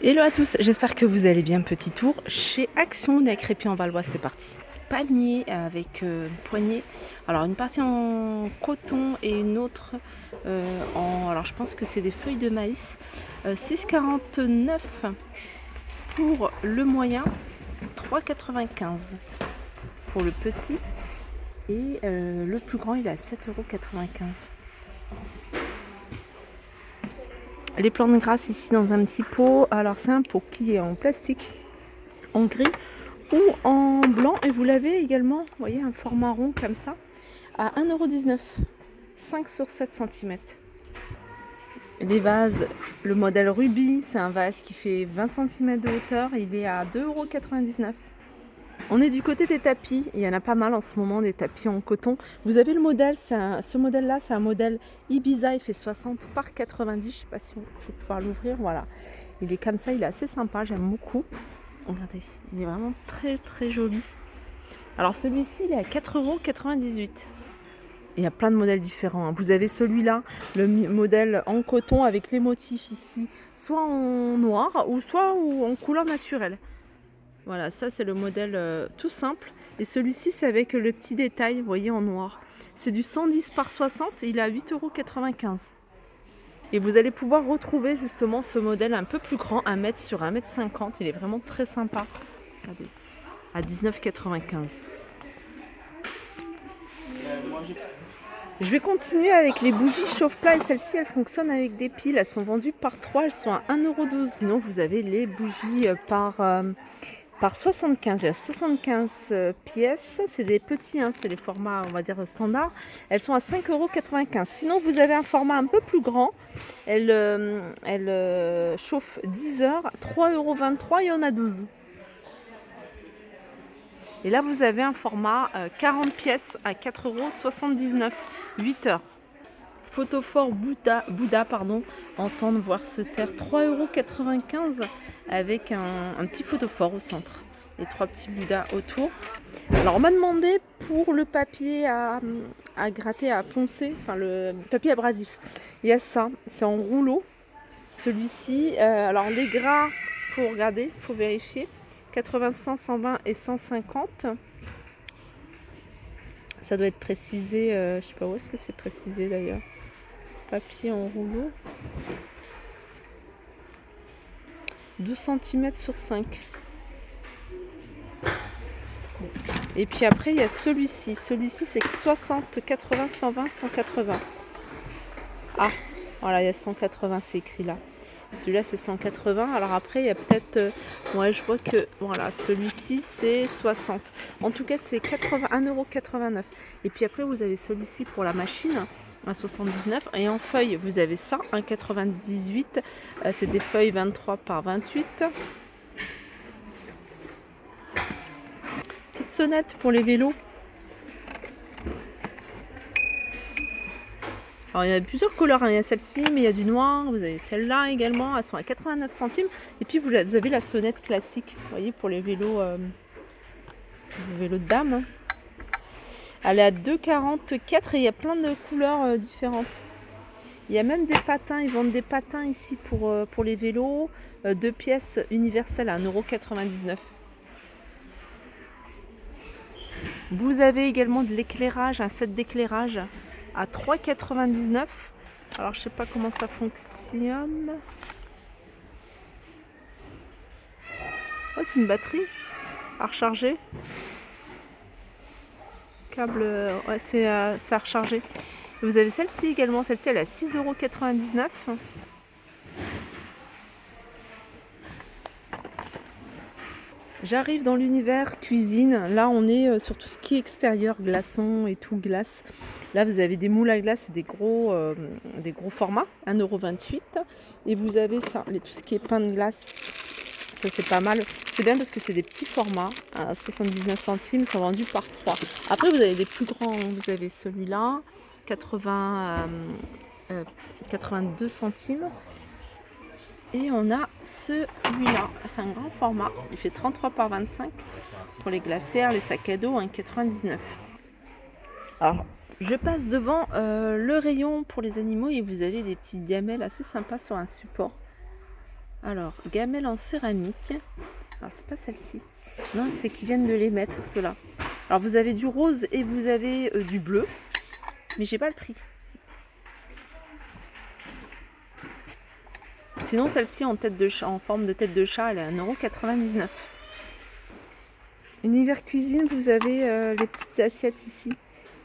Hello à tous, j'espère que vous allez bien. Petit tour chez Action, on est à Crépy-en-Valois, c'est parti. Panier avec poignée. Alors une partie en coton et une autre alors je pense que c'est des feuilles de maïs. 6,49 pour le moyen, 3,95 pour le petit et le plus grand il est à 7,95 €. Les plantes grasses ici dans un petit pot. Alors c'est un pot qui est en plastique, en gris ou en blanc, et vous l'avez également, vous voyez, un format rond comme ça à 1,19 €, 5 sur 7 cm. Les vases, le modèle Ruby, c'est un vase qui fait 20 cm de hauteur, il est à 2,99 €. On est du côté des tapis, il y en a pas mal en ce moment, des tapis en coton. Vous avez le modèle, ce modèle-là, c'est un modèle Ibiza, il fait 60 par 90, je ne sais pas si je vais pouvoir l'ouvrir, voilà. Il est comme ça, il est assez sympa, j'aime beaucoup. Regardez, il est vraiment très très joli. Alors celui-ci, il est à 4,98 €. Il y a plein de modèles différents, hein. Vous avez celui-là, le modèle en coton avec les motifs ici, soit en noir ou soit en couleur naturelle. Voilà, ça c'est le modèle tout simple. Et celui-ci, c'est avec le petit détail, vous voyez, en noir. C'est du 110 par 60 et il est à 8,95 €. Et vous allez pouvoir retrouver justement ce modèle un peu plus grand, 1 mètre sur 1,50 m. Il est vraiment très sympa. Regardez, à 19,95 €. Je vais continuer avec les bougies chauffe-plat, et celles-ci elles fonctionnent avec des piles, elles sont vendues par 3, elles sont à 1,12 €. Sinon vous avez les bougies par 75, il y a 75 pièces, c'est des petits, hein, c'est les formats on va dire standard, elles sont à 5,95 €. Sinon vous avez un format un peu plus grand, elles chauffent 10 heures, 3,23 €, il y en a 12. Et là, vous avez un format 40 pièces à 4,79 €, 8 heures. Photophore Bouddha, en temps de voir se taire, 3,95 € avec un petit photophore au centre et 3 petits Bouddhas autour. Alors, on m'a demandé pour le papier à gratter, à poncer, enfin le papier abrasif. Il y a ça, c'est en rouleau. Celui-ci, alors les gras, faut regarder, faut vérifier. 85, 120 et 150. Ça doit être précisé, je sais pas où est-ce que c'est précisé d'ailleurs. Papier en rouleau. 2 cm sur 5. Et puis après, il y a celui-ci. Celui-ci, c'est 60, 80, 120, 180. Ah, voilà, il y a 180, c'est écrit là. Celui-là, c'est 180. Alors après, il y a peut-être... ouais, je vois que... Voilà, celui-ci, c'est 60. En tout cas, c'est 1,89 €. Et puis après, vous avez celui-ci pour la machine, 1,79 €. Et en feuilles, vous avez ça, 1,98 €. C'est des feuilles 23 par 28. Petite sonnette pour les vélos. Alors il y a plusieurs couleurs, hein. Il y a celle-ci, mais il y a du noir, vous avez celle-là également, elles sont à 89 centimes. Et puis vous avez la sonnette classique, vous voyez, pour les vélos, de dame, hein. Elle est à 2,44 € et il y a plein de couleurs différentes. Il y a même des patins, ils vendent des patins ici pour les vélos, 2 pièces universelles à 1,99 €. Vous avez également de l'éclairage, un set d'éclairage à 3,99 €. Alors je sais pas comment ça fonctionne. Oh, c'est une batterie à recharger. Câble, ouais, c'est à recharger. Vous avez celle-ci également, celle-ci elle est à 6,99 €. J'arrive dans l'univers cuisine. Là, on est sur tout ce qui est extérieur, glaçons et tout, glace. Là, vous avez des moules à glace et des gros formats, 1,28 €. Et vous avez ça, tout ce qui est pain de glace. Ça, c'est pas mal. C'est bien parce que c'est des petits formats, à 79 centimes, sont vendus par 3. Après, vous avez des plus grands. Vous avez celui-là, 82 centimes. Et on a celui-là, c'est un grand format, il fait 33 par 25 pour les glacières, les sacs à dos, 1,99 €. Alors, je passe devant le rayon pour les animaux et vous avez des petites gamelles assez sympas sur un support. Alors, gamelle en céramique. Alors, c'est pas celle-ci. Non, c'est qu'ils viennent de les mettre, ceux-là. Alors, vous avez du rose et vous avez du bleu. Mais j'ai pas le prix. Sinon, celle-ci en tête de chat, en forme de tête de chat, elle est à 1,99 €. Univers cuisine, vous avez les petites assiettes ici.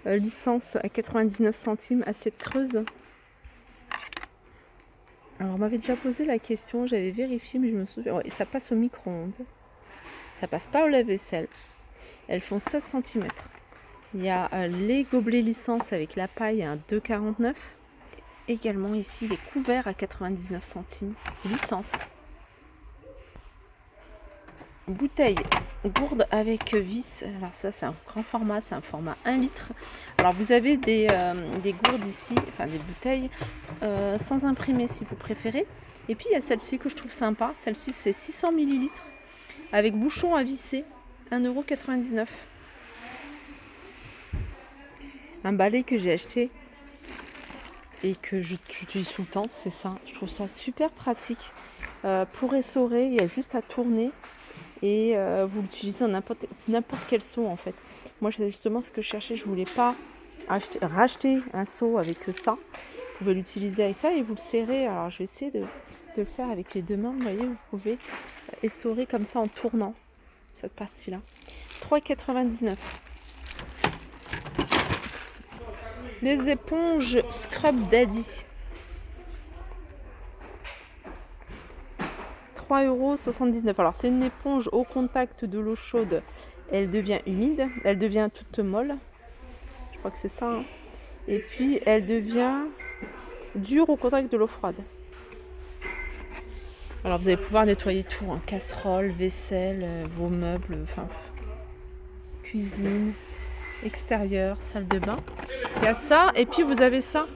Licence à 99 centimes, assiette creuse. Alors, on m'avait déjà posé la question, j'avais vérifié, mais je me souviens. Ouais, ça passe au micro-ondes. Ça passe pas au lave-vaisselle. Elles font 16 cm. Il y a les gobelets licence avec la paille à 2,49 €. Également ici les couverts à 99 centimes. Licence. Bouteille gourde avec vis. Alors ça c'est un grand format, c'est un format 1 litre. Alors vous avez des gourdes ici, enfin des bouteilles sans imprimer si vous préférez. Et puis il y a celle-ci que je trouve sympa. Celle-ci c'est 600 ml avec bouchon à visser, 1,99 €. Un balai que j'ai acheté et que j'utilise tout le temps, c'est ça. Je trouve ça super pratique. Pour essorer, il y a juste à tourner et vous l'utilisez dans n'importe quel seau en fait. Moi c'est justement ce que je cherchais, je voulais pas racheter un seau avec ça. Vous pouvez l'utiliser avec ça et vous le serrez. Alors je vais essayer de le faire avec les deux mains. Vous voyez, vous pouvez essorer comme ça en tournant cette partie-là. 3,99 €. Les éponges Scrub Daddy. 3,79 €. Alors c'est une éponge au contact de l'eau chaude. Elle devient humide. Elle devient toute molle. Je crois que c'est ça. Hein. Et puis elle devient dure au contact de l'eau froide. Alors vous allez pouvoir nettoyer tout. Hein. Casserole, vaisselle, vos meubles, enfin cuisine, extérieur, salle de bain. Il y a ça. Et puis vous avez ça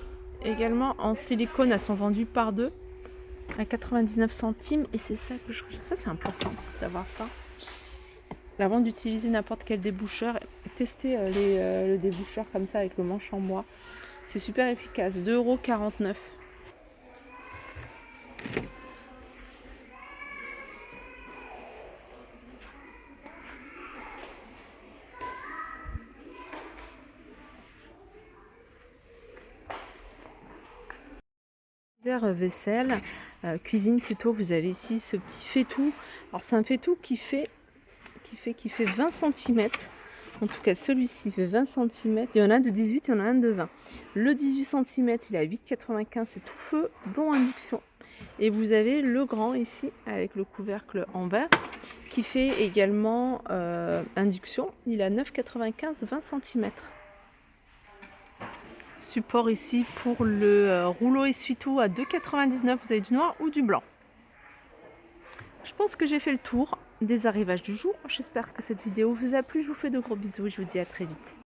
également en silicone. Elles sont vendues par deux à 99 centimes. Et c'est ça que je recherche. Ça c'est important d'avoir ça. Avant d'utiliser n'importe quel déboucheur, testez le déboucheur comme ça avec le manche en bois. C'est super efficace. 2,49 €. Vaisselle, cuisine plutôt, vous avez ici ce petit faitout. Alors c'est un faitout qui fait 20 cm. En tout cas celui-ci fait 20 cm. Il y en a un de 18, il y en a un de 20. Le 18 cm il est à 8,95 €, c'est tout feu, dont induction. Et vous avez le grand ici avec le couvercle en verre qui fait également induction. Il a 9,95 €, 20 cm. Support ici pour le rouleau essuie-tout à 2,99 €. Vous avez du noir ou du blanc. Je pense que j'ai fait le tour des arrivages du jour. J'espère que cette vidéo vous a plu. Je vous fais de gros bisous et je vous dis à très vite.